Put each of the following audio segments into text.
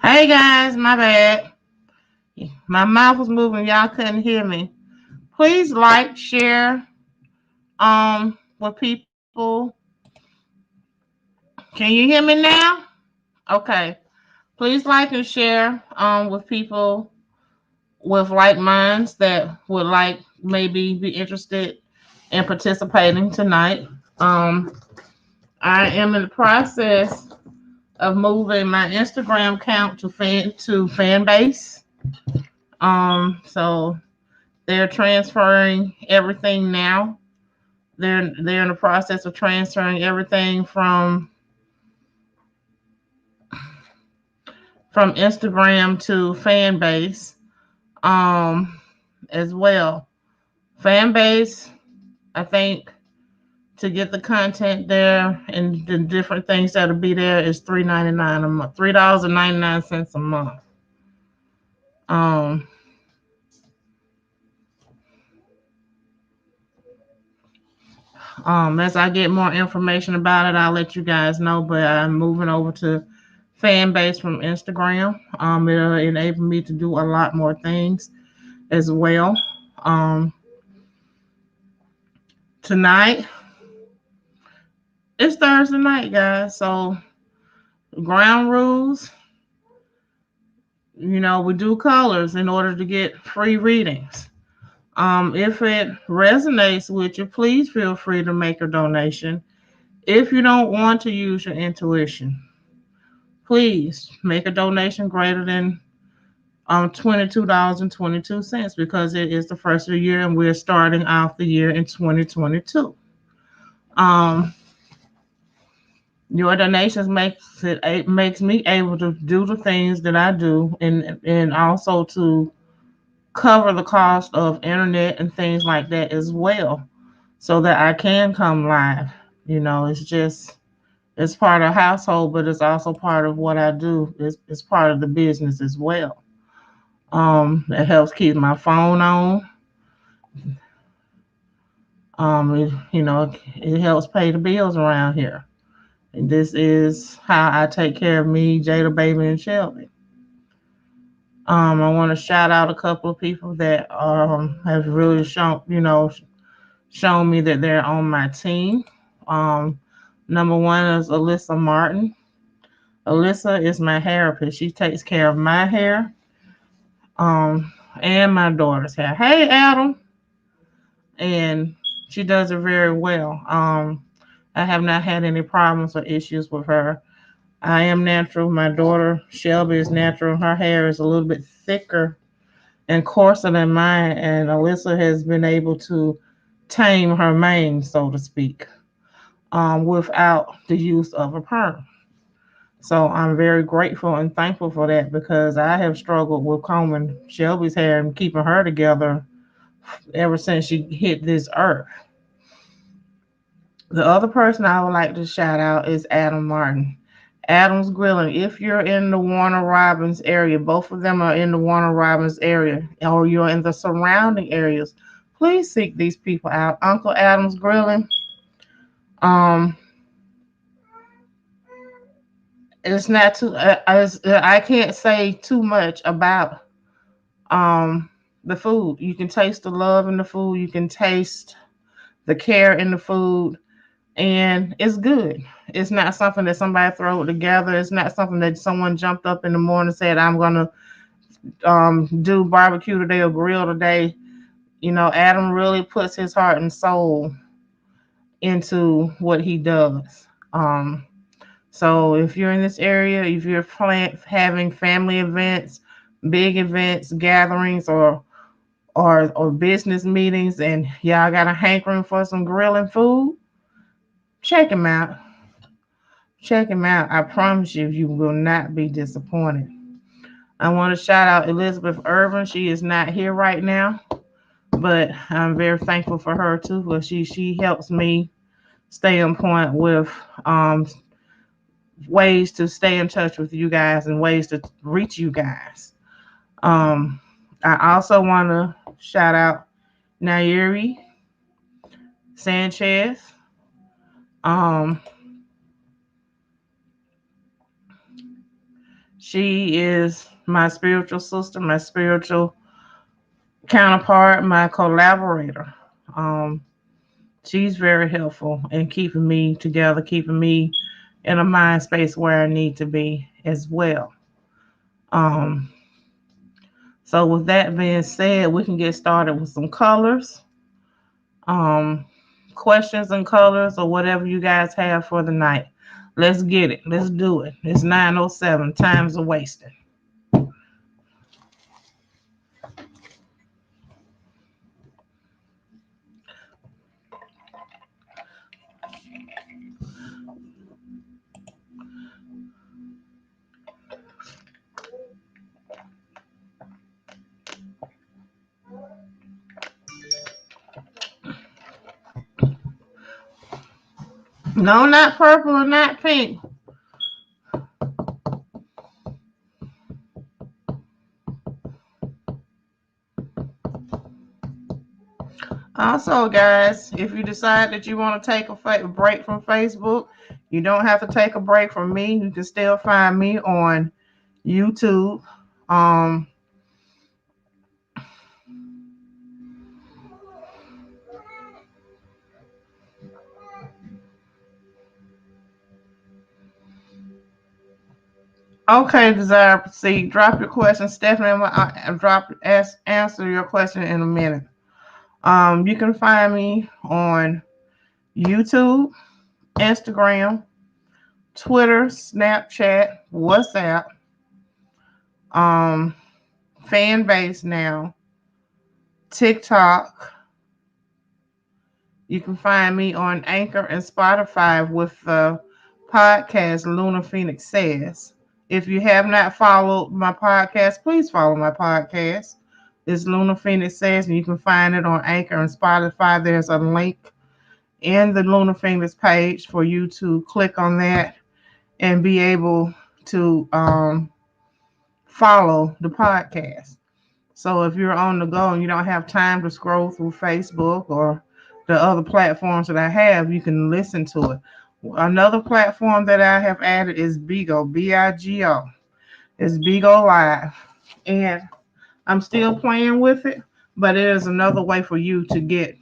Hey guys, my bad. My mouth was moving. Y'all couldn't hear me. Please like, share, with people. Can you hear me now? Okay. Please like and share, with people with like minds that would like maybe be interested in participating tonight. Um, I am in the process of moving my Instagram account to fan base. So they're transferring everything now. They're in the process of transferring everything from Instagram to fan base, um as well. Fan base, I think, to get the content there and the different things that'll be there is $3.99 a month. $3.99 a month. Um as I get more information about it, I'll let you guys know. But I'm moving over to fan base from Instagram. It'll enable me to do a lot more things as well. Um, Tonight, it's Thursday night, guys. So ground rules, we do colors in order to get free readings. If it resonates with you, please feel free to make a donation. If you don't want to use your intuition, please make a donation greater than $22.22 because it is the first of the year and we're starting off the year in 2022. Um, your donations makes me able to do the things that I do, and also to cover the cost of internet and things like that as well, so that I can come live. It's part of household, but it's also part of what I do. It's part of the business as well. It helps keep my phone on. It helps pay the bills around here. And this is how I take care of me, Jada, baby, and Shelby. I want to shout out a couple of people that have really shown me that they're on my team. Um, Number one is Alyssa Martin. Alyssa is my therapist. She takes care of my hair, and my daughter's hair. Hey, Adam. And she does it very well. I have not had any problems or issues with her. I am natural. My daughter Shelby is natural. Her hair is a little bit thicker and coarser than mine, and Alyssa has been able to tame her mane, so to speak, without the use of a perm. So I'm very grateful and thankful for that because I have struggled with combing Shelby's hair and keeping her together ever since she hit this earth. The other person I would like to shout out is Adam Martin. Adam's Grilling. If you're in the Warner Robins area, both of them are in the Warner Robins area, or you're in the surrounding areas, please seek these people out. Uncle Adam's Grilling. Um, it's not too. I can't say too much about um the food. You can taste the love in the food. You can taste the care in the food, and it's good. It's not something that somebody throw together. It's not something that someone jumped up in the morning and said, "I'm gonna do barbecue today or grill today." Adam really puts his heart and soul into what he does. So if you're in this area, if you're having family events, big events, gatherings, or business meetings, and y'all got a hankering for some grilling food, check him out. Check him out. I promise you, you will not be disappointed. I want to shout out Elizabeth Irvin. She is not here right now, but I'm very thankful for her too. But she helps me stay on point with ways to stay in touch with you guys and ways to reach you guys. Um, I also want to shout out Nairi Sanchez. Um, She is my spiritual sister, my spiritual counterpart, my collaborator. Um, she's very helpful in keeping me together, keeping me in a mind space where I need to be as well. Um, so with that being said, we can get started with some colors, um, questions and colors, or whatever you guys have for the night. Let's get it. Let's do it. It's 9:07. Time's a wasting. No, not purple or not pink. Also, guys, if you decide that you want to take a break from Facebook, you don't have to take a break from me. You can still find me on YouTube. Um, okay, Desire, proceed. Drop your question, Stephanie. Answer your question in a minute. You can find me on YouTube, Instagram, Twitter, Snapchat, WhatsApp, um, fan base now, TikTok. You can find me on Anchor and Spotify with the podcast Lunar Pheonix Says. If you have not followed my podcast, please follow my podcast. It's Lunar Pheonix Says, and you can find it on Anchor and Spotify. There's a link in the Lunar Pheonix page for you to click on that and be able to follow the podcast. So if you're on the go and you don't have time to scroll through Facebook or the other platforms that I have, you can listen to it. Another platform that I have added is BIGO, BIGO. It's BIGO Live. And I'm still playing with it, but it is another way for you to get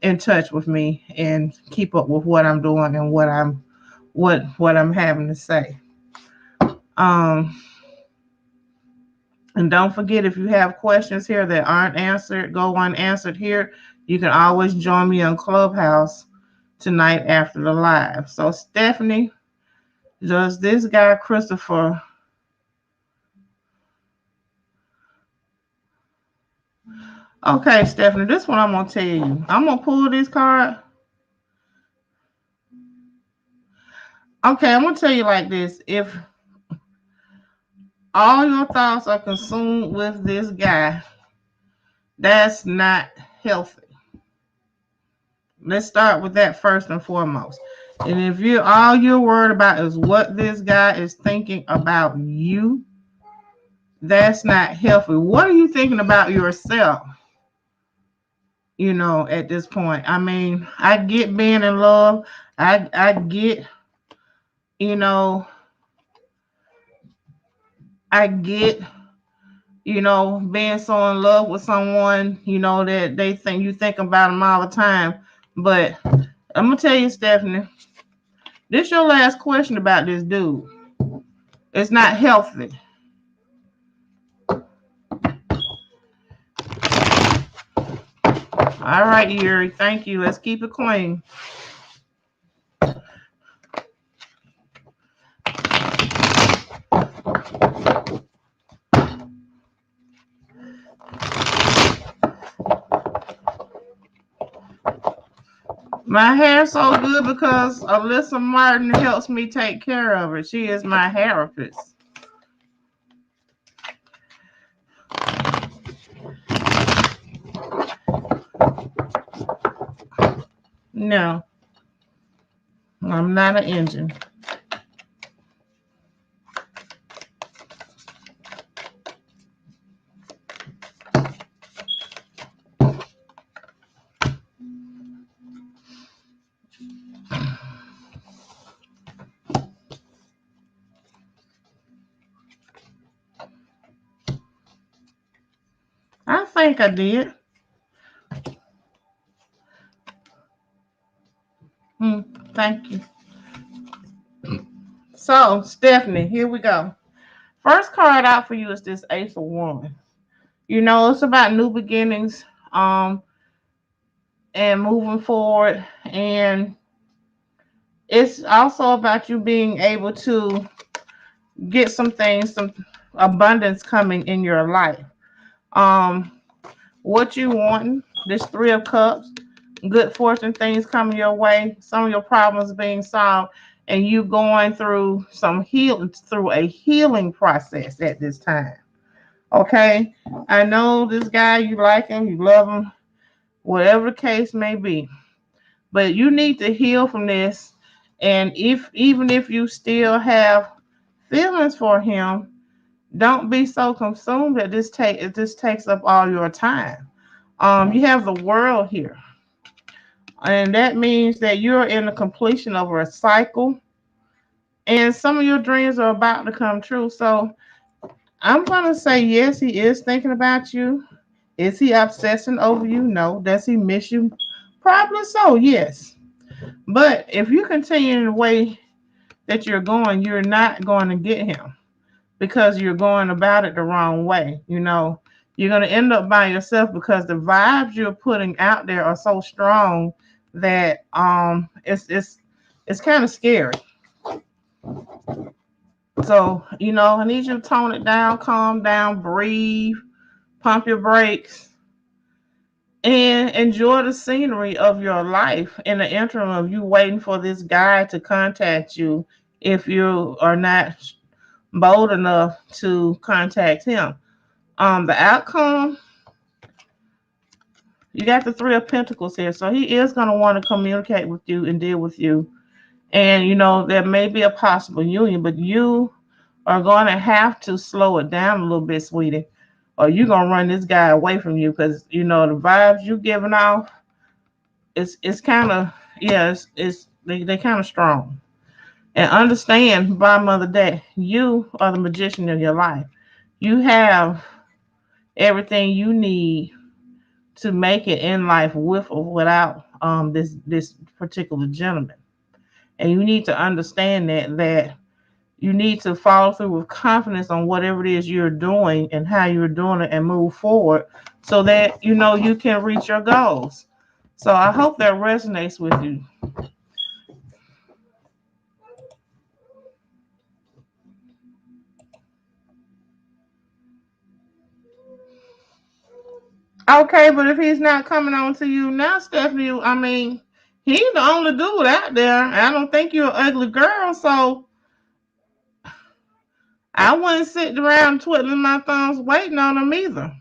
in touch with me and keep up with what I'm doing and what I'm having to say. Um, And don't forget, if you have questions here that aren't answered, go unanswered here. You can always join me on Clubhouse tonight after the live. So, Stephanie, does this guy, Christopher? Okay, Stephanie, this one I'm going to tell you. I'm going to pull this card. Okay, I'm going to tell you like this. If all your thoughts are consumed with this guy, that's not healthy. Let's start with that first and foremost. And if you're worried about is what this guy is thinking about you, that's not healthy. What are you thinking about yourself? At this point. I mean, I get being in love. I get, you know, I get, being so in love with someone, that they think you think about them all the time. But I'm gonna tell you, Stephanie, this your last question about this dude. It's not healthy. All right, Yuri. Thank you. Let's keep it clean. My hair's so good because Alyssa Martin helps me take care of it. She is my therapist. No, I'm not an engine. I think I did. Thank you. So, Stephanie, here we go. First card out for you is this Ace of Wands. You know, it's about new beginnings, and moving forward. And it's also about you being able to get some things, some abundance coming in your life. Um, what you want, this Three of Cups, good fortune, things coming your way, some of your problems being solved, and you going through some healing, through a healing process at this time. Okay, I know this guy, you like him, you love him, whatever the case may be, but you need to heal from this. And if even if you still have feelings for him, don't be so consumed that this takes up all your time. You have the world here, and that means that you're in the completion of a cycle, and some of your dreams are about to come true. So I'm gonna say yes, he is thinking about you. Is he obsessing over you? No. Does he miss you? Probably so, yes. But if you continue in the way that you're going, you're not going to get him because you're going about it the wrong way. You know, you're going to end up by yourself because the vibes you're putting out there are so strong that it's kind of scary. So, you know, I need you to tone it down, calm down, breathe, pump your brakes, and enjoy the scenery of your life in the interim of you waiting for this guy to contact you if you are not bold enough to contact him. The outcome, you got the Three of Pentacles here, so he is going to want to communicate with you and deal with you. And you know there may be a possible union, but you are going to have to slow it down a little bit, sweetie, or you're going to run this guy away from you because you know the vibes you giving off. It's kind of, yeah, they kind of strong. And understand by Mother Day, you are the magician of your life. You have everything you need to make it in life with or without this particular gentleman. And you need to understand that you need to follow through with confidence on whatever it is you're doing and how you're doing it and move forward so that you know you can reach your goals. So I hope that resonates with you. Okay, but if he's not coming on to you now, Stephanie, I mean, he's the only dude out there. I don't think you're an ugly girl, so I wouldn't sit around twiddling my thumbs waiting on him either.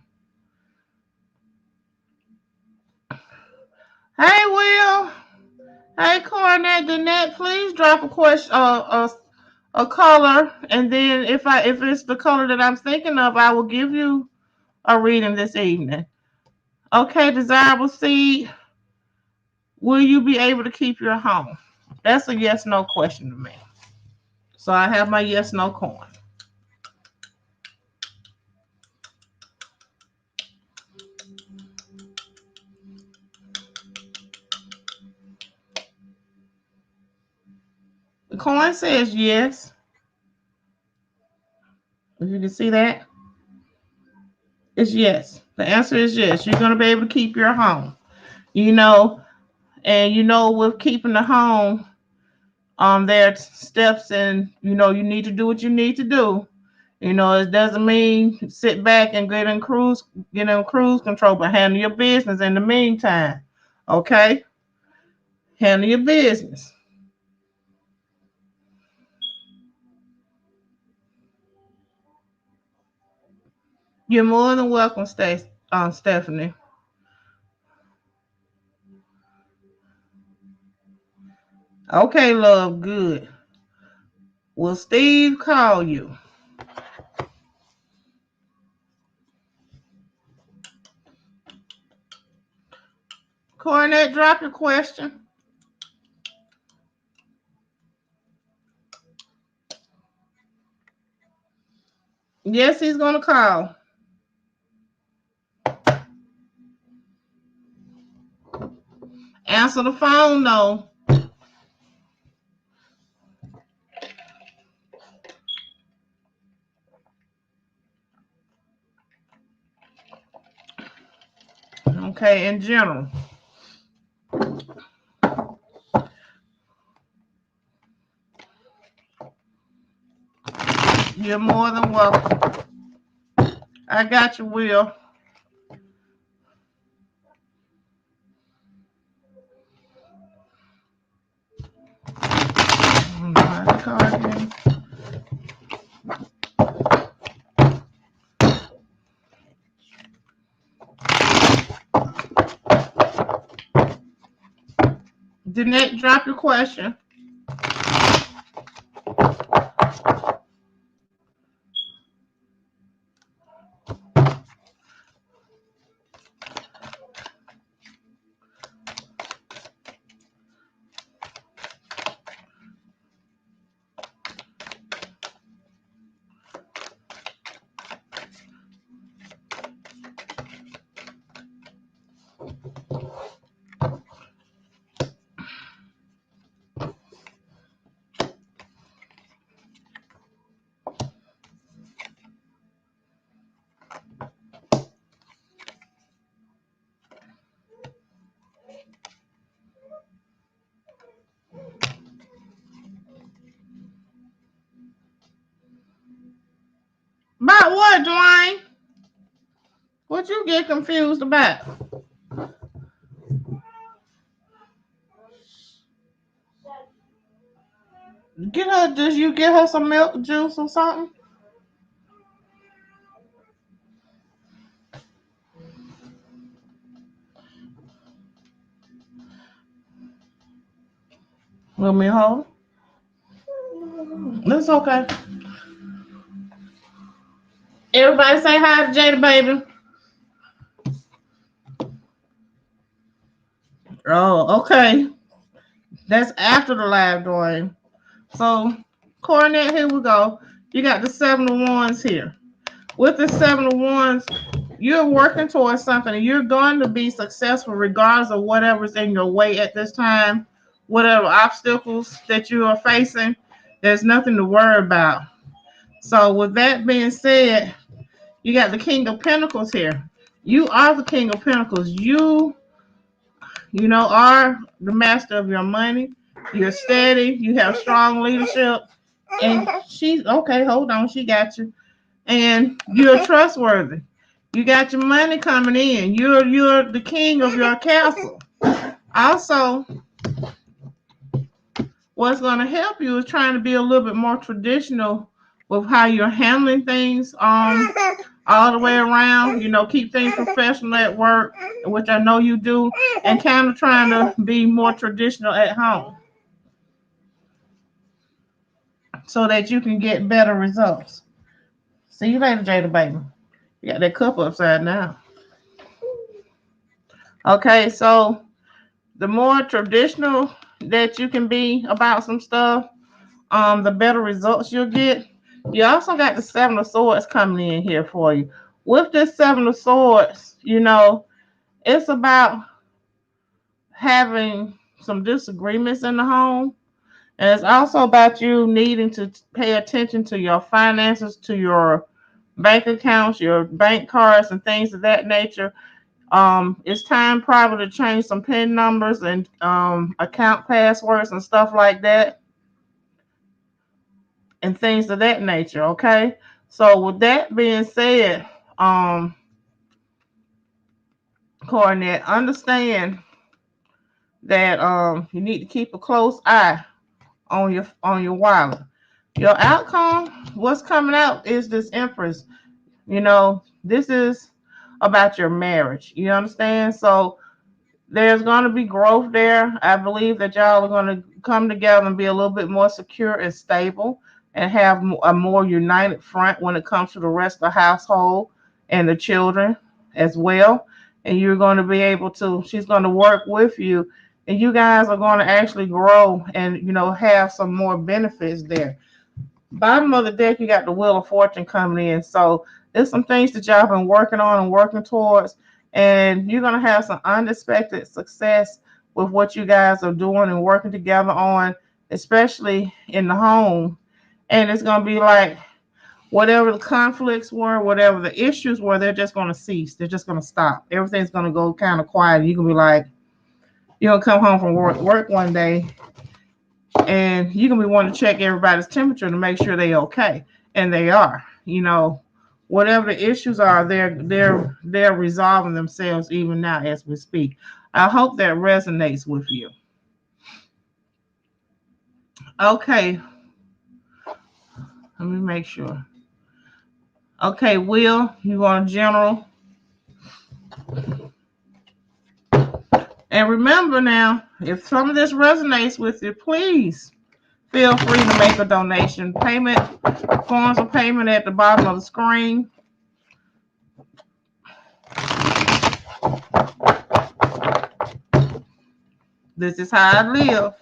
Hey, Will. Hey, Cornette, Danette, please drop a question, a color, and then if it's the color that I'm thinking of, I will give you a reading this evening. Okay, desirable seed, will you be able to keep your home? That's a yes no question to me. So I have my yes no coin. The coin says yes. If you can see that, it's yes. The answer is yes. You're gonna be able to keep your home. You know, and you know with keeping the home, there are steps, and you know you need to do what you need to do. You know, it doesn't mean sit back and get in cruise control, but handle your business in the meantime. Okay? Handle your business. You're more than welcome, Stephanie. Okay, love, good. Will Steve call you? Cornette, drop your question. Yes, he's gonna call. Answer the phone, though. Okay, in general. You're more than welcome. I got you, Will. Jeanette, drop your question. About what, Dwayne? What you get confused about? Get her, did you get her some milk juice or something? Want me to hold? That's okay. Everybody say hi to Jada, baby. Oh, okay. That's after the live, Dwayne. So, Cornette, here we go. You got the 7 of Wands here. With the 7 of Wands, you're working towards something and you're going to be successful regardless of whatever's in your way at this time, whatever obstacles that you are facing. There's nothing to worry about. So, with that being said, you got the King of Pentacles here. You are the King of Pentacles. You know, are the master of your money. You're steady. You have strong leadership. And she's okay. Hold on. She got you. And you're trustworthy. You got your money coming in. You're the king of your castle. Also, what's going to help you is trying to be a little bit more traditional with how you're handling things all the way around. You know, keep things professional at work, which I know you do, and kind of trying to be more traditional at home so that you can get better results. See you later, Jada, baby. You got that cup upside down. Okay, so the more traditional that you can be about some stuff, the better results you'll get. You also got the 7 of Swords coming in here for you. With this 7 of Swords, you know, it's about having some disagreements in the home. And it's also about you needing to pay attention to your finances, to your bank accounts, your bank cards, and things of that nature. It's time probably to change some PIN numbers and account passwords and stuff like that, and things of that nature. Okay. So with that being said, Cornette, understand that you need to keep a close eye on your wallet. Your outcome, what's coming out is this Empress. You know, this is about your marriage. You understand? So there's going to be growth there. I believe that y'all are going to come together and be a little bit more secure and stable and have a more united front when it comes to the rest of the household and the children as well. And you're going to be able to, she's going to work with you, and you guys are going to actually grow and, you know, have some more benefits there. Bottom of the deck, you got the Wheel of Fortune coming in. So there's some things that y'all been working on and working towards, and you're gonna have some unexpected success with what you guys are doing and working together on, especially in the home. And it's going to be like whatever the conflicts were, whatever the issues were, they're just going to cease. They're just going to stop. Everything's going to go kind of quiet. You can be like, you're going to come home from work one day and you can be wanting to check everybody's temperature to make sure they're okay. And they are. Whatever the issues are, they're resolving themselves even now as we speak. I hope that resonates with you. Okay, let me make sure. Okay, Will, you want a general? And remember now, if some of this resonates with you, please feel free to make a donation. Payment forms of payment at the bottom of the screen. This is how I live.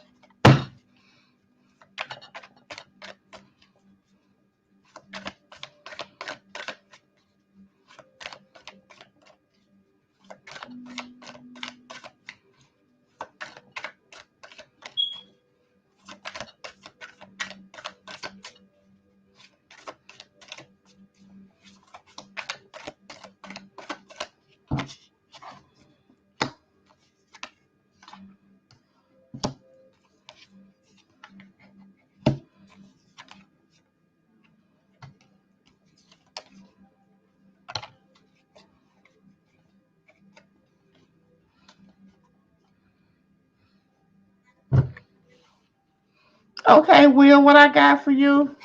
Okay, Will, what I got for you?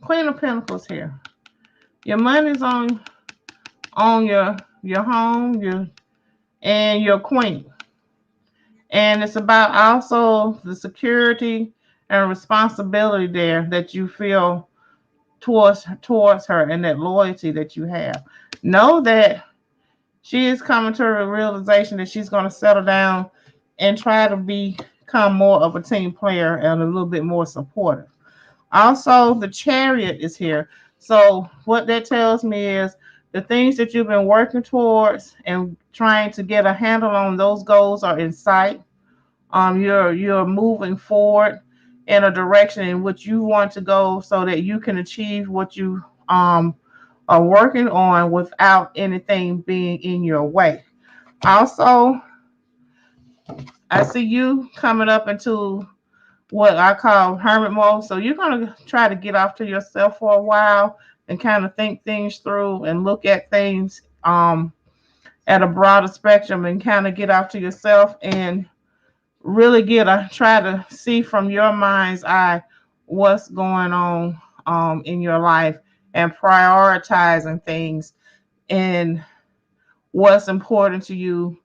Queen of Pentacles here. Your money's on your home, and your queen. And it's about also the security and responsibility there that you feel towards her and that loyalty that you have. Know that she is coming to a realization that she's going to settle down and try to become more of a team player and a little bit more supportive. Also, the Chariot is here. So what that tells me is the things that you've been working towards and trying to get a handle on, those goals are in sight. You're moving forward in a direction in which you want to go so that you can achieve what you are working on without anything being in your way. Also, I see you coming up into what I call hermit mode. So you're going to try to get off to yourself for a while and kind of think things through and look at things at a broader spectrum and kind of get off to yourself and really try to see from your mind's eye what's going on in your life and prioritizing things and what's important to you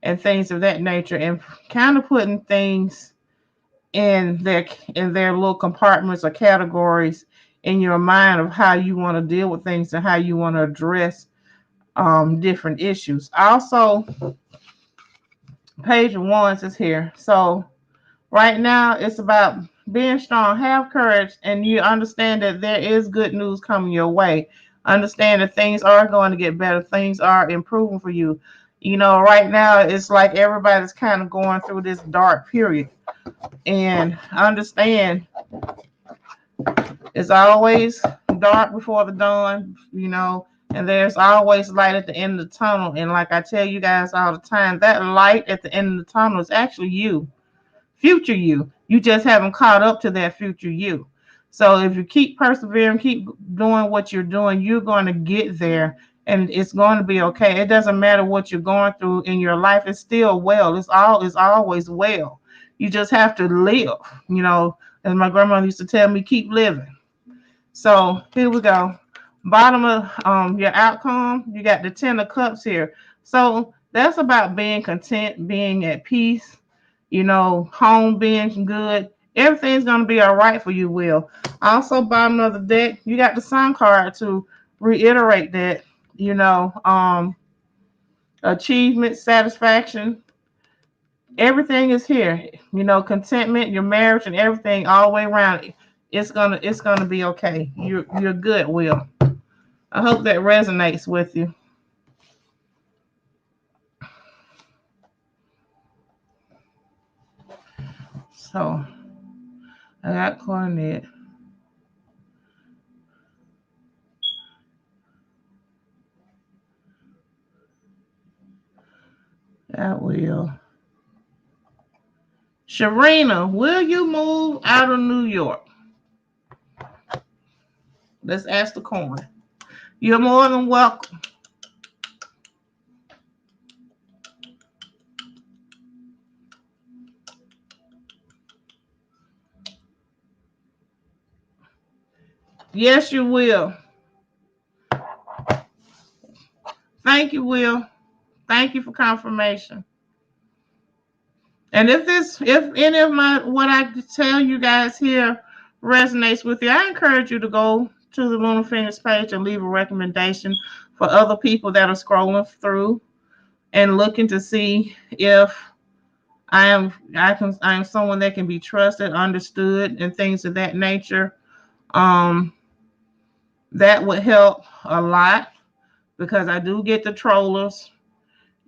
and things of that nature, and kind of putting things in their little compartments or categories in your mind of how you want to deal with things and how you want to address different issues. Also, page of wands is here. So right now it's about being strong, have courage, and you understand that there is good news coming your way. Understand that things are going to get better, things are improving for you. Right now it's like everybody's kind of going through this dark period, and understand it's always dark before the dawn, and there's always light at the end of the tunnel. And like I tell you guys all the time, that light at the end of the tunnel is actually you, future you. You just haven't caught up to that future you. So if you keep persevering, keep doing what you're doing, you're going to get there, and it's going to be okay. It doesn't matter what you're going through in your life. It's still well. It's always well. You just have to live, as my grandmother used to tell me, keep living. So here we go. Bottom of your outcome, you got the 10 of cups here. So that's about being content, being at peace, home being good. Everything's going to be all right for you, Will. Also, bottom of the deck, you got the Sun card to reiterate that, achievement, satisfaction, everything is here. Contentment, your marriage, and everything all the way around. It's gonna be okay. You're good, Will. I hope that resonates with you. So I got cornet. That will. Sharina, will you move out of New York? Let's ask the coin. You're more than welcome. Yes, you will. Thank you, Will. Thank you for confirmation. And if any of my what I tell you guys here resonates with you, I encourage you to go to the Lunar Pheonix page and leave a recommendation for other people that are scrolling through and looking to see if I am someone that can be trusted, understood, and things of that nature. Um, that would help a lot because I do get the trollers.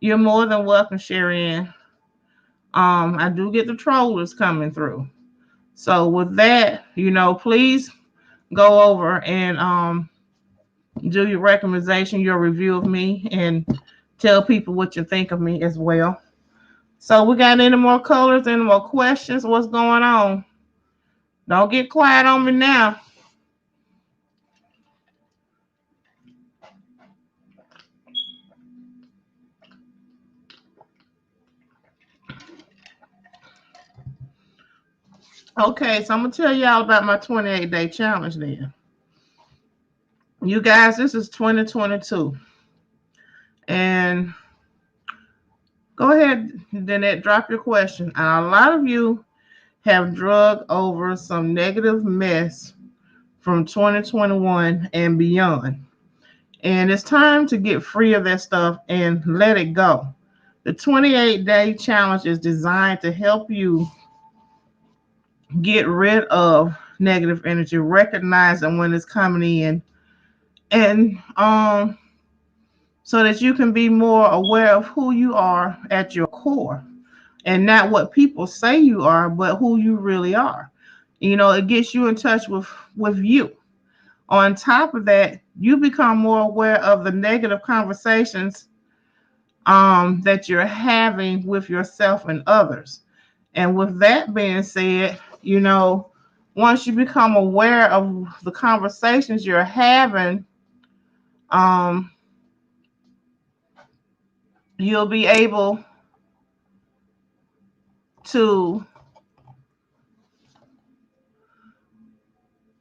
You're more than welcome, Sherry. I do get the trollers coming through. So with that, please go over and do your recommendation, your review of me, and tell people what you think of me as well. So we got any more colors, any more questions? What's going on? Don't get quiet on me now. Okay, so I'm gonna tell y'all about my 28-day challenge then. You guys, this is 2022. And go ahead, Danette, drop your question. A lot of you have drug over some negative mess from 2021 and beyond. And it's time to get free of that stuff and let it go. The 28-day challenge is designed to help you get rid of negative energy, recognize it when it's coming in, and so that you can be more aware of who you are at your core and not what people say you are, but who you really are. It gets you in touch with you. On top of that, you become more aware of the negative conversations that you're having with yourself and others. And with that being said, once you become aware of the conversations you're having, um, you'll be able to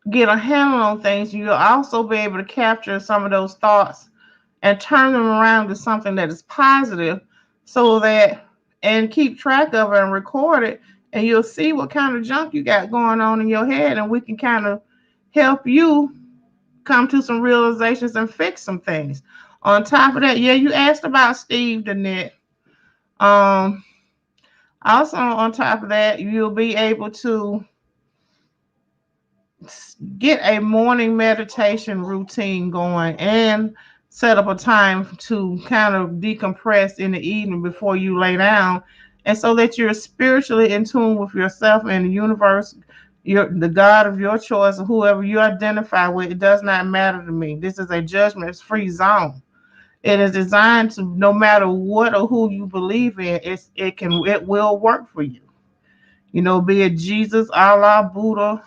get a handle on things. You'll also be able to capture some of those thoughts and turn them around to something that is positive so that and keep track of it and record it, and you'll see what kind of junk you got going on in your head, and we can kind of help you come to some realizations and fix some things. On top of that, yeah, you asked about Steve, Danette. Um, Also on top of that, you'll be able to get a morning meditation routine going and set up a time to kind of decompress in the evening before you lay down, and so that you're spiritually in tune with yourself and the universe, the God of your choice, or whoever you identify with. It does not matter to me. This is a judgment-free zone. It is designed to, no matter what or who you believe in, it will work for you. Be it Jesus, Allah, Buddha,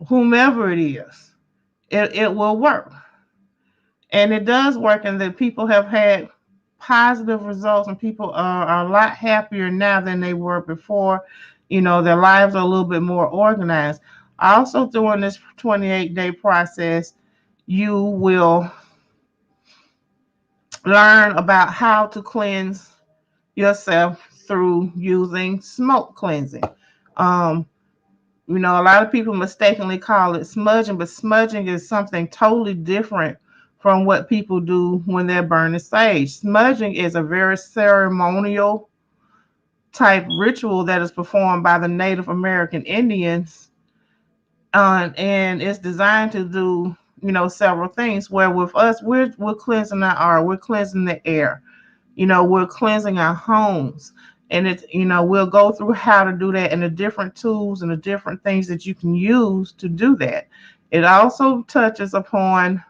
whomever it is, it will work. And it does work, and that people have had positive results, and people are a lot happier now than they were before. Their lives are a little bit more organized. Also, during this 28-day process, you will learn about how to cleanse yourself through using smoke cleansing. A lot of people mistakenly call it smudging, but smudging is something totally different from what people do when they're burning sage. Smudging is a very ceremonial type ritual that is performed by the Native American Indians, and it's designed to do several things. Where with us, we're cleansing our aura, we're cleansing the air, we're cleansing our homes, And it's, we'll go through how to do that and the different tools and the different things that you can use to do that. It also touches upon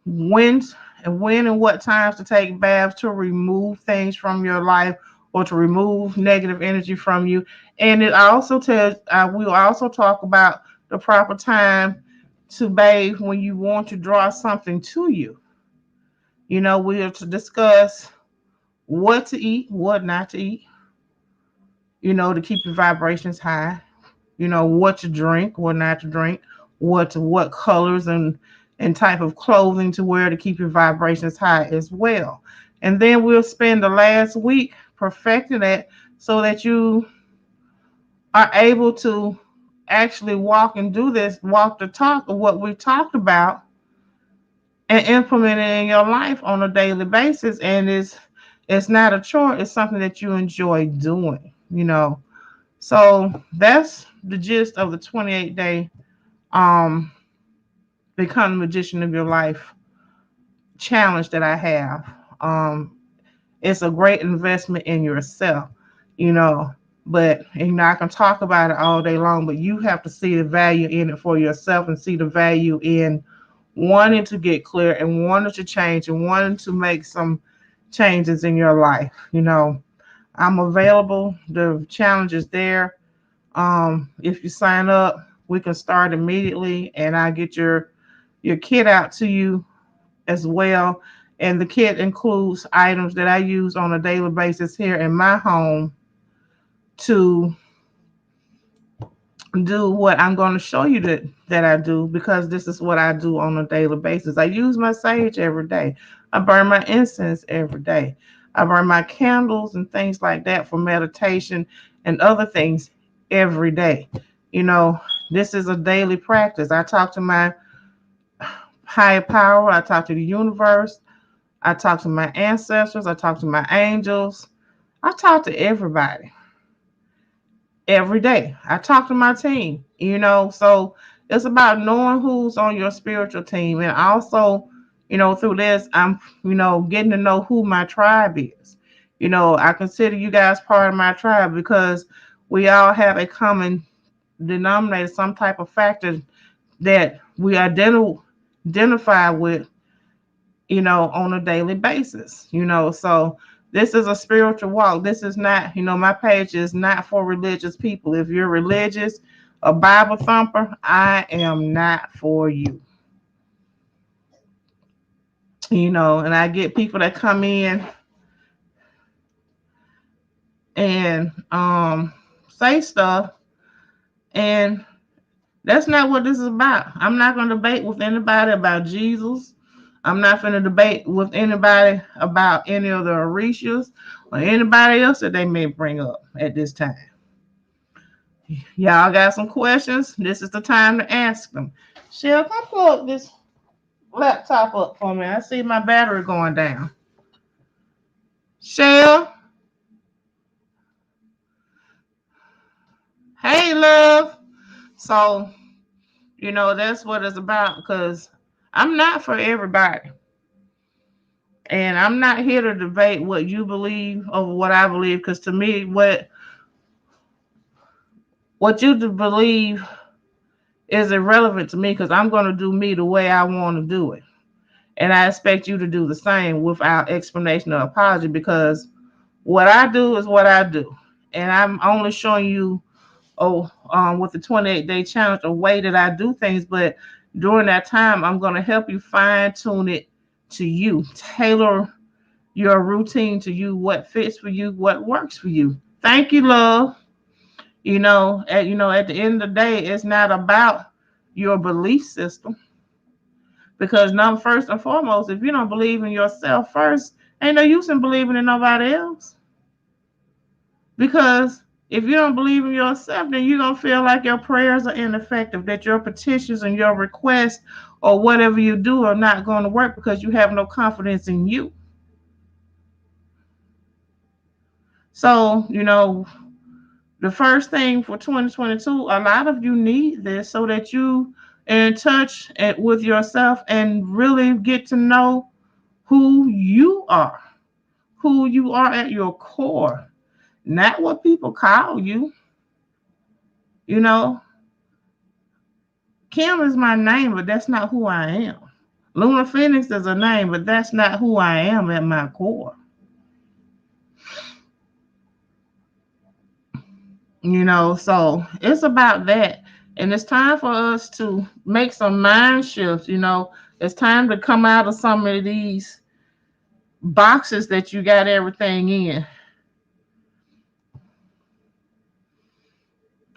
when and what times to take baths to remove things from your life or to remove negative energy from you. And it also tells, we'll also talk about the proper time to bathe when you want to draw something to you. We'll to discuss what to eat, what not to eat, to keep your vibrations high, what to drink, what not to drink, what colors and type of clothing to wear to keep your vibrations high as well. And then we'll spend the last week perfecting it so that you are able to actually walk the talk of what we talked about and implement it in your life on a daily basis. And it's not a chore, it's something that you enjoy doing. So that's the gist of the 28-day um become the magician of your life challenge that I have. Um it's a great investment in yourself, you know. But I can talk about it all day long, but you have to see the value in it for yourself and see the value in wanting to get clear and wanting to change and wanting to make some changes in your life. I'm available. The challenge is there. If you sign up, we can start immediately, and I get your kit out to you as well. And the kit includes items that I use on a daily basis here in my home to do what I'm going to show you that I do, because this is what I do on a daily basis. I use my sage every day. I burn my incense every day. I burn my candles and things like that for meditation and other things every day. You know, this is a daily practice. I talk to my higher power. I talk to the universe. I talk to my ancestors. I talk to my angels. I talk to everybody every day. I talk to my team. So it's about knowing who's on your spiritual team. And also, through this, I'm getting to know who my tribe is. I consider you guys part of my tribe because we all have a common denominator, some type of factor that we identify with, on a daily basis. So this is a spiritual walk. This is not, my page is not for religious people. If you're religious, a Bible thumper, I am not for you. And I get people that come in and say stuff, and that's not what this is about. I'm not going to debate with anybody about Jesus. I'm not going to debate with anybody about any of the Orishas or anybody else that they may bring up at this time. Y'all got some questions? This is the time to ask them. Shell, come plug this laptop up for me. I see my battery going down. Shell, hey, love. So, that's what it's about, because I'm not for everybody. And I'm not here to debate what you believe over what I believe, because to me, what you believe is irrelevant to me, because I'm going to do me the way I want to do it. And I expect you to do the same without explanation or apology, because what I do is what I do. And I'm only showing you, with the 28-day challenge, a way that I do things. But during that time, I'm going to help you fine tune it to you, tailor your routine to you, what fits for you, what works for you. Thank you, love. At the end of the day, it's not about your belief system, because first and foremost, if you don't believe in yourself first, ain't no use in believing in nobody else. Because if you don't believe in yourself, then you're gonna feel like your prayers are ineffective, that your petitions and your requests or whatever you do are not going to work, because you have no confidence in you. So, the first thing for 2022, a lot of you need this so that you in touch with yourself and really get to know who you are at your core. not what people call you. You know, Kim is my name, but that's not who I am. Lunar Pheonix is a name, but that's not who I am at my core. You know, so it's about that. And it's time for us to make some mind shifts. You know, it's time to come out of some of these boxes that you got everything in.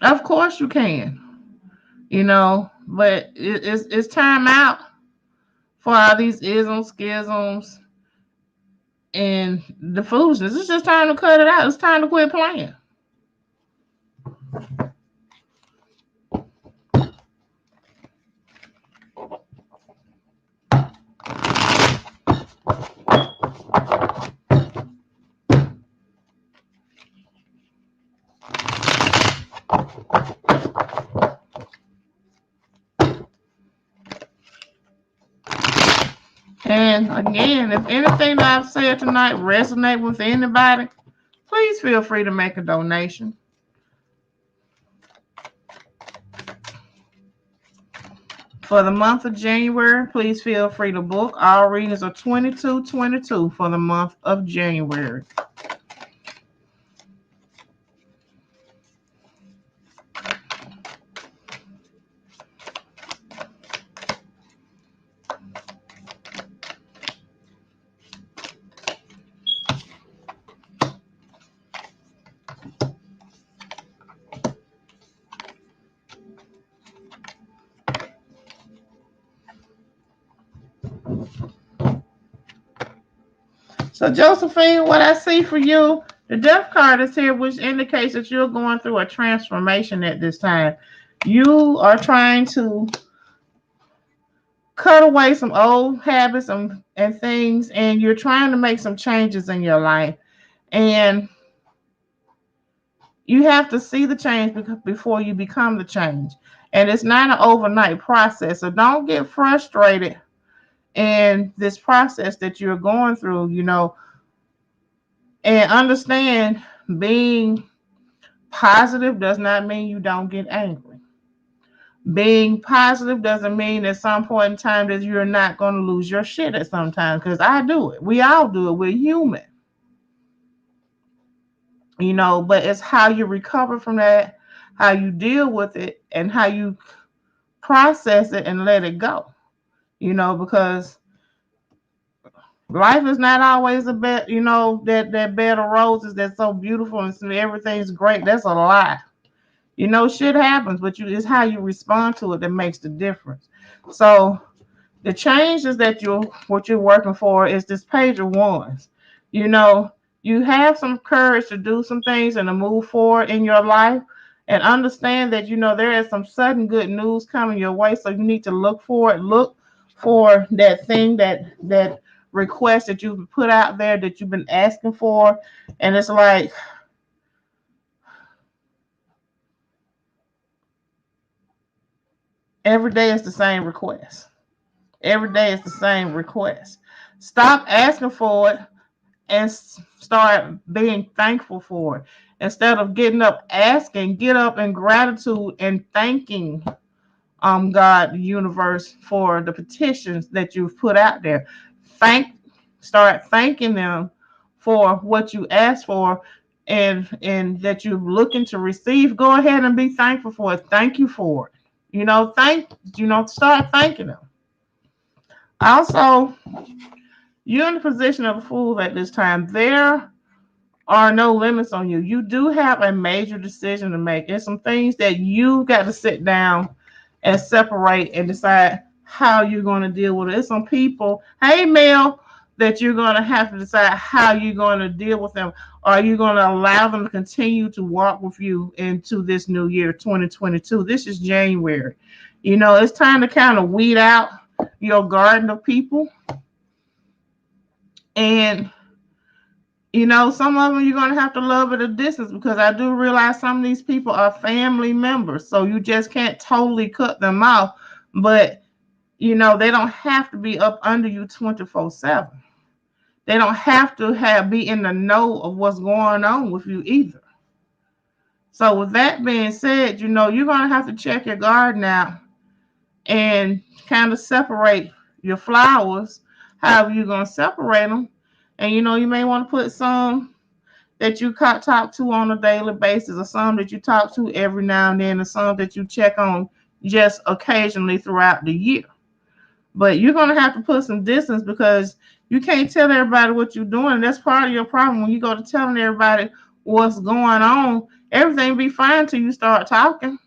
Of course you can, you know, but it's time out for all these isms, schisms, and the foolishness. It's just time to cut it out. It's time to quit playing. And again, if anything that I've said tonight resonate with anybody, please feel free to make a donation. For the month of January, please feel free to book. All readings are $22.22 for the month of January. So, Josephine, what I see for you, the death card is here, which indicates that you're going through a transformation at this time. You are trying to cut away some old habits and things, and you're trying to make some changes in your life. And you have to see the change before you become the change. And it's not an overnight process. So don't get frustrated in this process that you're going through, you know, and understand being positive does not mean you don't get angry. Being positive doesn't mean at some point in time that you're not going to lose your shit at some time, because I do it. We all do it. We're human. You know, but it's how you recover from that, how you deal with it, and how you process it and let it go. You know, because life is not always a bed, you know, that bed of roses that's so beautiful and everything's great. That's a lie. You know, shit happens, but it's how you respond to it that makes the difference. So the changes that what you're working for is this page of wands. You know, you have some courage to do some things and to move forward in your life, and understand that, you know, there is some sudden good news coming your way. So you need to look for it. Look for that thing, that request that you've put out there that you've been asking for. And it's like, every day is the same request. Every day is the same request. Stop asking for it and start being thankful for it. Instead of getting up asking, get up in gratitude and thanking God, the universe, for the petitions that you've put out there. Start thanking them for what you asked for, and that you're looking to receive. Go ahead and be thankful for it. Thank you for it. Start thanking them. Also, you're in the position of a fool at this time. There are no limits on you. You do have a major decision to make. There's some things that you got to sit down and separate and decide how you're going to deal with it. There's some people, hey Mel, that you're going to have to decide how you're going to deal with them. Are you going to allow them to continue to walk with you into this new year, 2022? This is January. You know, it's time to kind of weed out your garden of people. And you know, some of them you're going to have to love at a distance, because I do realize some of these people are family members. So you just can't totally cut them off. But, you know, they don't have to be up under you 24/7. They don't have to be in the know of what's going on with you either. So with that being said, you're going to have to check your garden out and kind of separate your flowers, however you're going to separate them. And you may want to put some that you talk to on a daily basis, or some that you talk to every now and then, or some that you check on just occasionally throughout the year. But you're going to have to put some distance, because you can't tell everybody what you're doing. That's part of your problem. When you go to telling everybody what's going on, everything be fine till you start talking.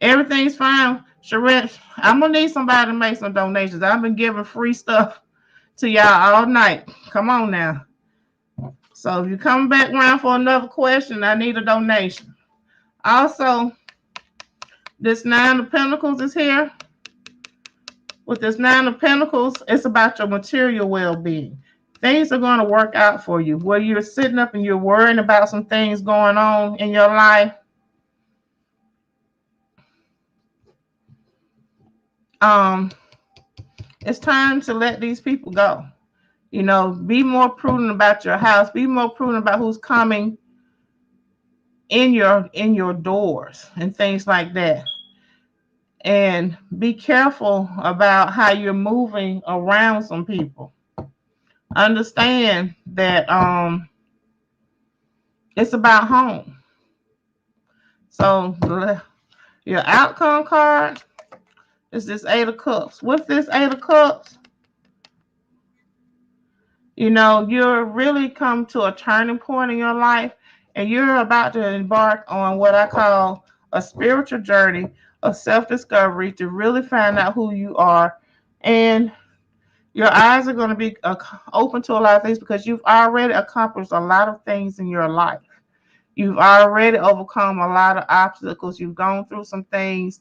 Everything's fine. Charette, I'm going to need somebody to make some donations. I've been giving free stuff to y'all all night. Come on now. So if you come back around for another question, I need a donation. Also, this Nine of Pentacles is here. With this Nine of Pentacles, it's about your material well-being. Things are going to work out for you. Where you're sitting up and you're worrying about some things going on in your life, it's time to let these people go. Be more prudent about your house. Be more prudent about who's coming in your doors and things like that. And be careful about how you're moving around some people. Understand that it's about home. So your outcome card is this Eight of Cups. With this Eight of Cups, you're really come to a turning point in your life, and you're about to embark on what I call a spiritual journey of self-discovery to really find out who you are. And your eyes are going to be open to a lot of things, because you've already accomplished a lot of things in your life. You've already overcome a lot of obstacles. You've gone through some things,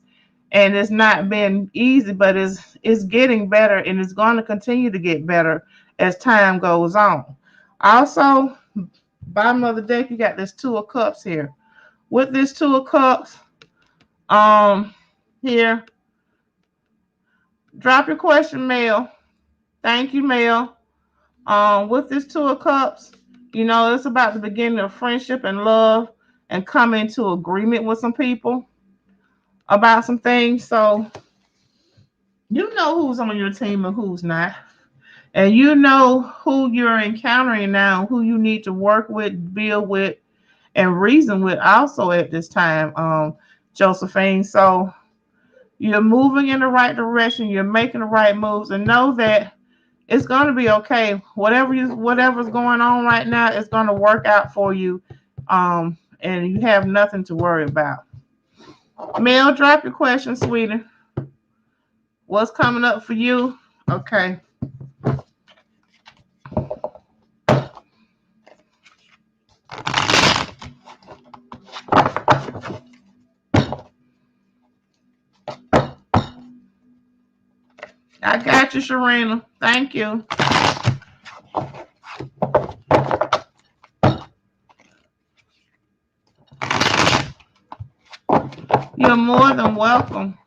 and it's not been easy, but it's getting better, and it's going to continue to get better as time goes on. Also, bottom of the deck, you got this Two of Cups here. With this Two of Cups, here, drop your question, Mel. Thank you, Mel. With this Two of Cups, it's about the beginning of friendship and love, and coming to agreement with some people about some things. So you know who's on your team and who's not. And you know who you're encountering now, who you need to work with, build with, and reason with also at this time, Josephine. So you're moving in the right direction. You're making the right moves, and know that it's going to be okay. Whatever's going on right now is going to work out for you, and you have nothing to worry about. Mel, drop your question, sweetie. What's coming up for you? Okay. I got you, Sharina. Thank you. You're more than welcome.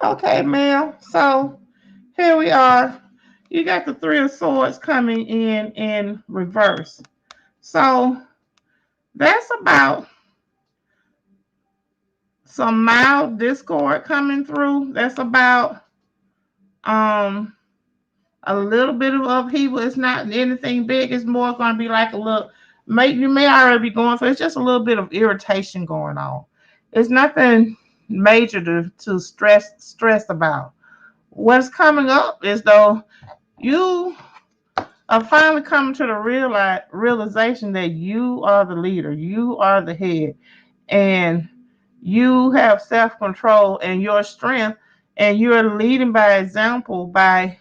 Okay, Mel. So here we are. You got the Three of Swords coming in reverse. So that's about some mild discord coming through. That's about a little bit of upheaval. It's not anything big. It's more going to be like a little. You may already be going through. It's just a little bit of irritation going on. It's nothing major to stress about. What's coming up is though you of finally coming to the realization that you are the leader, you are the head, and you have self-control and your strength, and you're leading by example by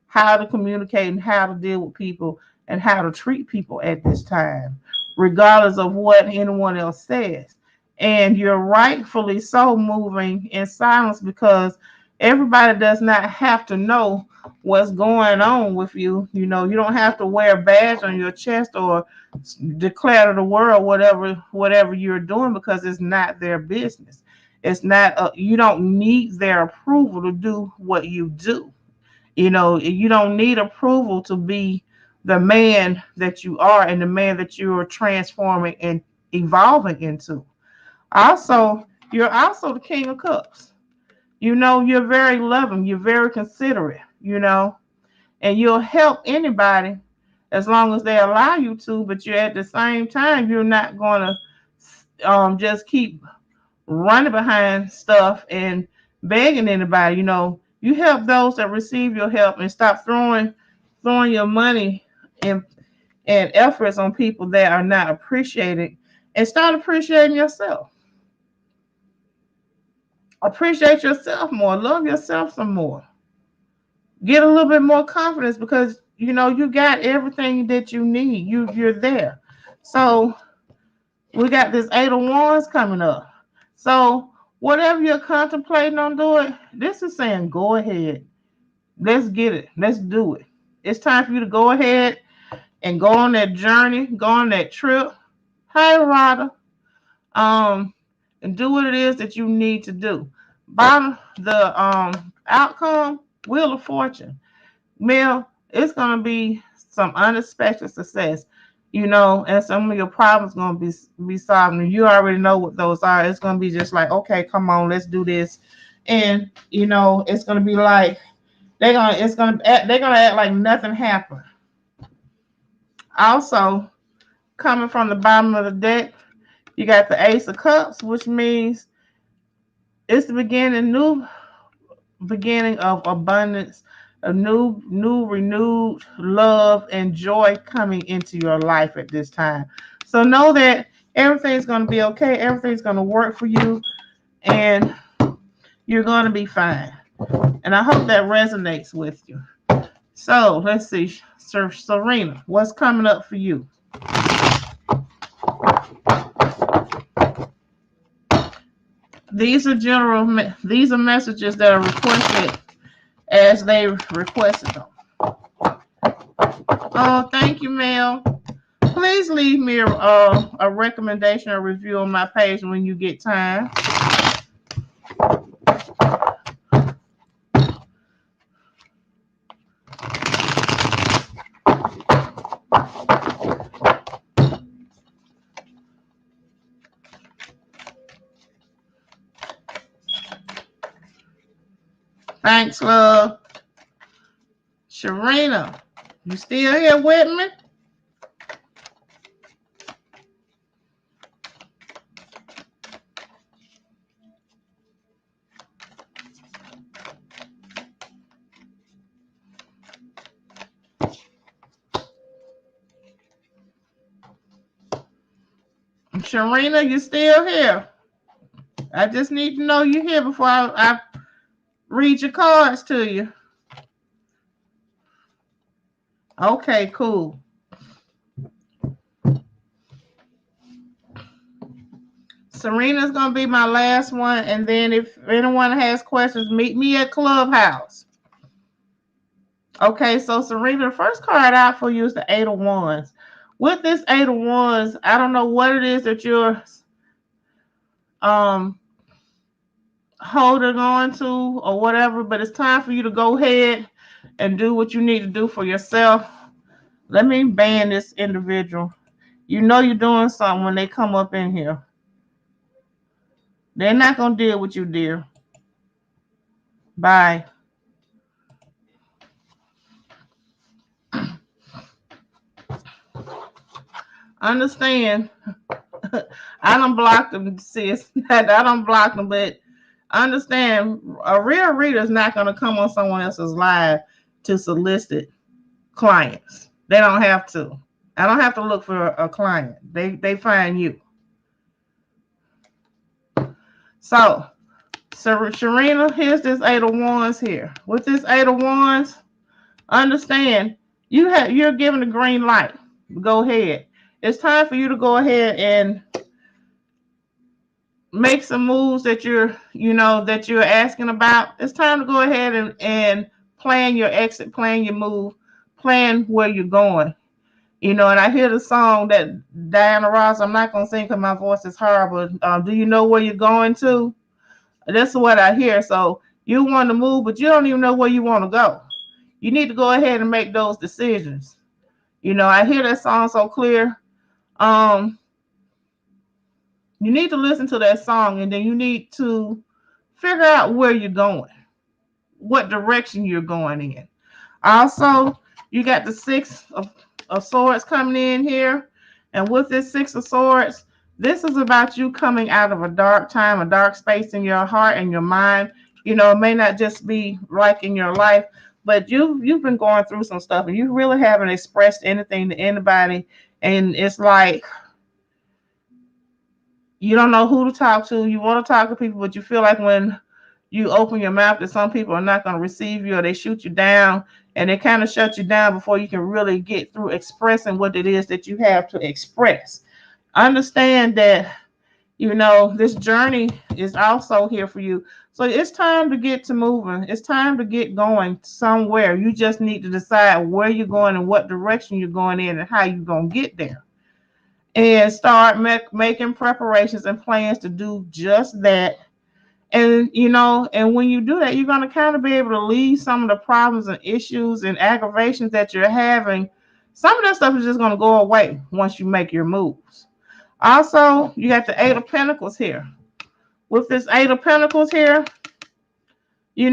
how to communicate and how to deal with people and how to treat people at this time, regardless of what anyone else says. And you're rightfully so moving in silence because everybody does not have to know what's going on with you. You know, you don't have to wear a badge on your chest or declare to the world whatever you're doing because it's not their business. It's not you don't need their approval to do what you do. You know, you don't need approval to be the man that you are and the man that you are transforming and evolving into. Also, you're also the King of Cups. You know, you're very loving, you're very considerate, you know, and you'll help anybody as long as they allow you to, but you're at the same time, you're not going to just keep running behind stuff and begging anybody. You know, you help those that receive your help and stop throwing your money and efforts on people that are not appreciated and start appreciating yourself. Appreciate yourself more. Love yourself some more. Get a little bit more confidence because you know you got everything that you need. You're there. So we got this 8 of Wands coming up. So whatever you're contemplating on doing, this is saying go ahead. Let's get it. Let's do it. It's time for you to go ahead and go on that journey, go on that trip. Hey, Rada. Um, and do what it is that you need to do. Bottom the outcome, Wheel of Fortune. Mel, it's gonna be some unexpected success, you know, and some of your problems gonna be solved. And you already know what those are. It's gonna be just like, okay, come on, let's do this, and you know, it's gonna be like they're gonna act like nothing happened. Also, coming from the bottom of the deck, you got the Ace of Cups, which means it's the new beginning of abundance, a new renewed love and joy coming into your life at this time. So know that everything's going to be okay. Everything's going to work for you and you're going to be fine. And I hope that resonates with you. So let's see, Sir Serena, what's coming up for you? These are messages that are requested as they requested them. Oh, thank you, Mel. Please leave me a recommendation or review on my page when you get time. Thanks, love. Sharina, you still here with me? Sharina, you still here? I just need to know you're here before I read your cards to you. Okay, cool. Serena's going to be my last one. And then if anyone has questions, meet me at Clubhouse. Okay, so Serena, the first card out for you is the 8 of Wands. With this 8 of Wands, I don't know what it is that you're um holding on to or whatever, but it's time for you to go ahead and do what you need to do for yourself. Let me ban this individual. You know you're doing something when they come up in here. They're not going to deal with you, dear. Bye. Understand. I don't block them, sis. I don't block them, but understand a real reader is not going to come on someone else's live to solicit clients. They don't have to. I don't have to look for a client. They find you. So, Sharina, here's this Eight of Wands here. With this Eight of Wands, understand you're given a green light. Go ahead. It's time for you to go ahead and make some moves that you're asking about. It's time to go ahead and plan your exit, plan your move, plan where you're going. And I hear the song that Diana Ross, I'm not going to sing because my voice is horrible. Do you know where you're going to? That's what I hear. So you want to move, but you don't even know where you want to go. You need to go ahead and make those decisions. I hear that song so clear. You need to listen to that song, and then you need to figure out where you're going, what direction you're going in. Also, you got the Six of Swords coming in here. And with this Six of Swords, this is about you coming out of a dark time, a dark space in your heart and your mind. It may not just be like in your life, but you've been going through some stuff and you really haven't expressed anything to anybody. And it's like you don't know who to talk to. You want to talk to people, but you feel like when you open your mouth that some people are not going to receive you, or they shoot you down, and they kind of shut you down before you can really get through expressing what it is that you have to express. Understand that, this journey is also here for you. So it's time to get to moving. It's time to get going somewhere. You just need to decide where you're going and what direction you're going in and how you're going to get there. And start making preparations and plans to do just that. And when you do that, you're going to kind of be able to leave some of the problems and issues and aggravations that you're having. Some of that stuff is just going to go away once you make your moves. Also, you got the Eight of Pentacles here. With this Eight of Pentacles here, you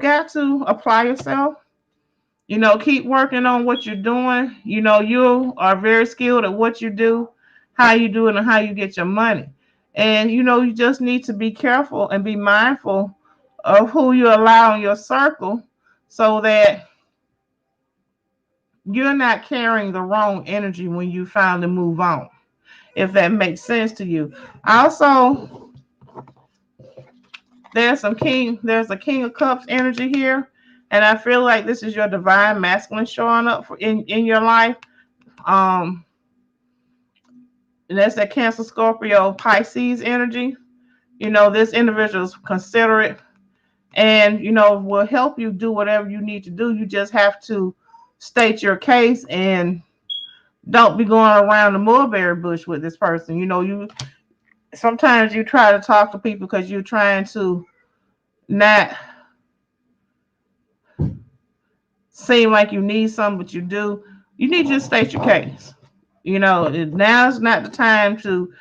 got to apply yourself. Keep working on what you're doing. You are very skilled at what you do, how you do it, and how you get your money. And, you just need to be careful and be mindful of who you allow in your circle so that you're not carrying the wrong energy when you finally move on, if that makes sense to you. Also, there's a King of Cups energy here. And I feel like this is your divine masculine showing up in your life. And that's that Cancer, Scorpio, Pisces energy. This individual is considerate and, will help you do whatever you need to do. You just have to state your case and don't be going around the mulberry bush with this person. You sometimes you try to talk to people because you're trying to not seem like you need something, but you do. You need to just state your case. Now's not the time to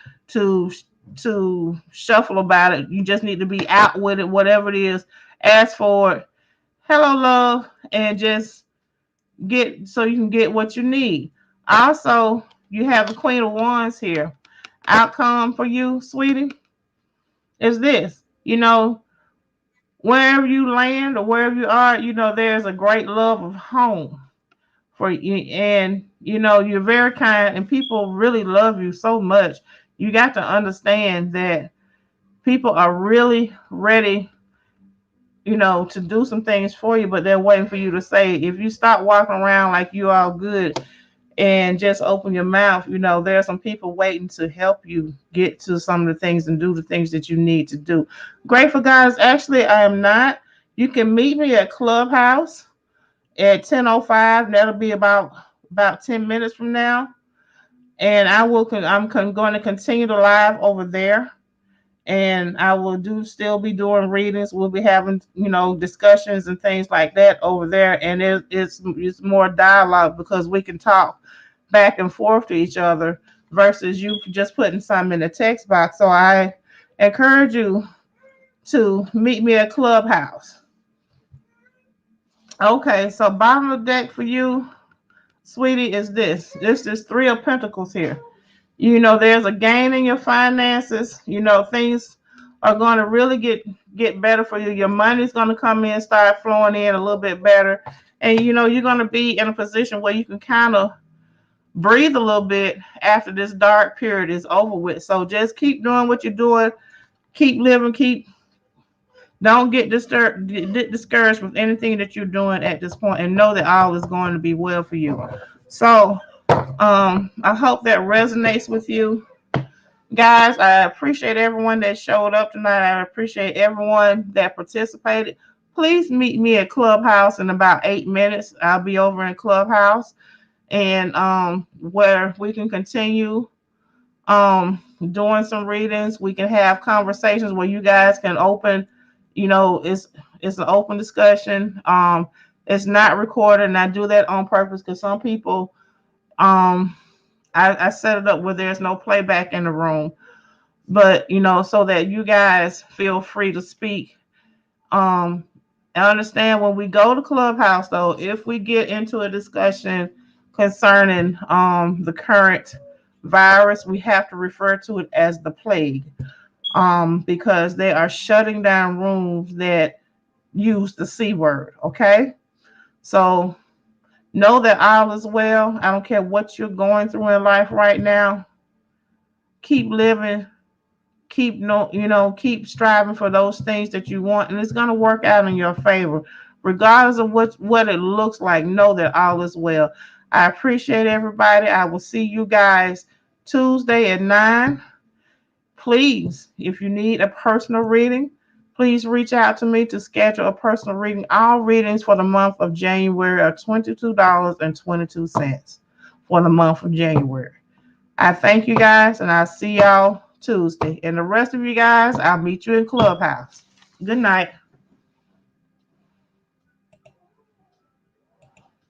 shuffle about it. You just need to be out with it, whatever it is. Ask for it. Hello, love, and just so you can get what you need. Also, you have the Queen of Wands here. Outcome for you, sweetie, is this. Wherever you land or wherever you are, there's a great love of home for you, and you're very kind and people really love you so much. You got to understand that people are really ready to do some things for you, but they're waiting for you to say. If you stop walking around like you all good and just open your mouth, there are some people waiting to help you get to some of the things and do the things that you need to do. Grateful guys, actually I am not. You can meet me at Clubhouse at 10:05. That'll be about 10 minutes from now. And I'm going to continue to live over there. And I will still be doing readings. We'll be having, discussions and things like that over there. And it's more dialogue because we can talk back and forth to each other versus you just putting something in the text box. So I encourage you to meet me at Clubhouse. Okay, so bottom of the deck for you, sweetie, is this. This is Three of Pentacles here. There's a gain in your finances. Things are going to really get better for you. Your money's going to come in, start flowing in a little bit better. And you're going to be in a position where you can kind of breathe a little bit after this dark period is over with. So just keep doing what you're doing. Keep living. Don't get discouraged with anything that you're doing at this point, and know that all is going to be well for you. So I hope that resonates with you guys. I appreciate everyone that showed up tonight. I appreciate everyone that participated. Please meet me at Clubhouse in about 8 minutes. I'll be over in Clubhouse, and where we can continue doing some readings. We can have conversations where you guys can open, it's an open discussion. It's not recorded, and I do that on purpose because some people, I set it up where there's no playback in the room, but so that you guys feel free to speak. I understand when we go to Clubhouse, though, if we get into a discussion concerning the current virus, we have to refer to it as the plague, because they are shutting down rooms that use the C word. Okay, so know that all is well. I don't care what you're going through in life right now. Keep living. Keep no keep striving for those things that you want, and it's going to work out in your favor regardless of what it looks like. Know that all is well. I appreciate everybody. I will see you guys Tuesday at 9. Please, if you need a personal reading, please reach out to me to schedule a personal reading. All readings for the month of January are $22.22 for the month of January. I thank you guys, and I'll see y'all Tuesday. And the rest of you guys, I'll meet you in Clubhouse. Good night.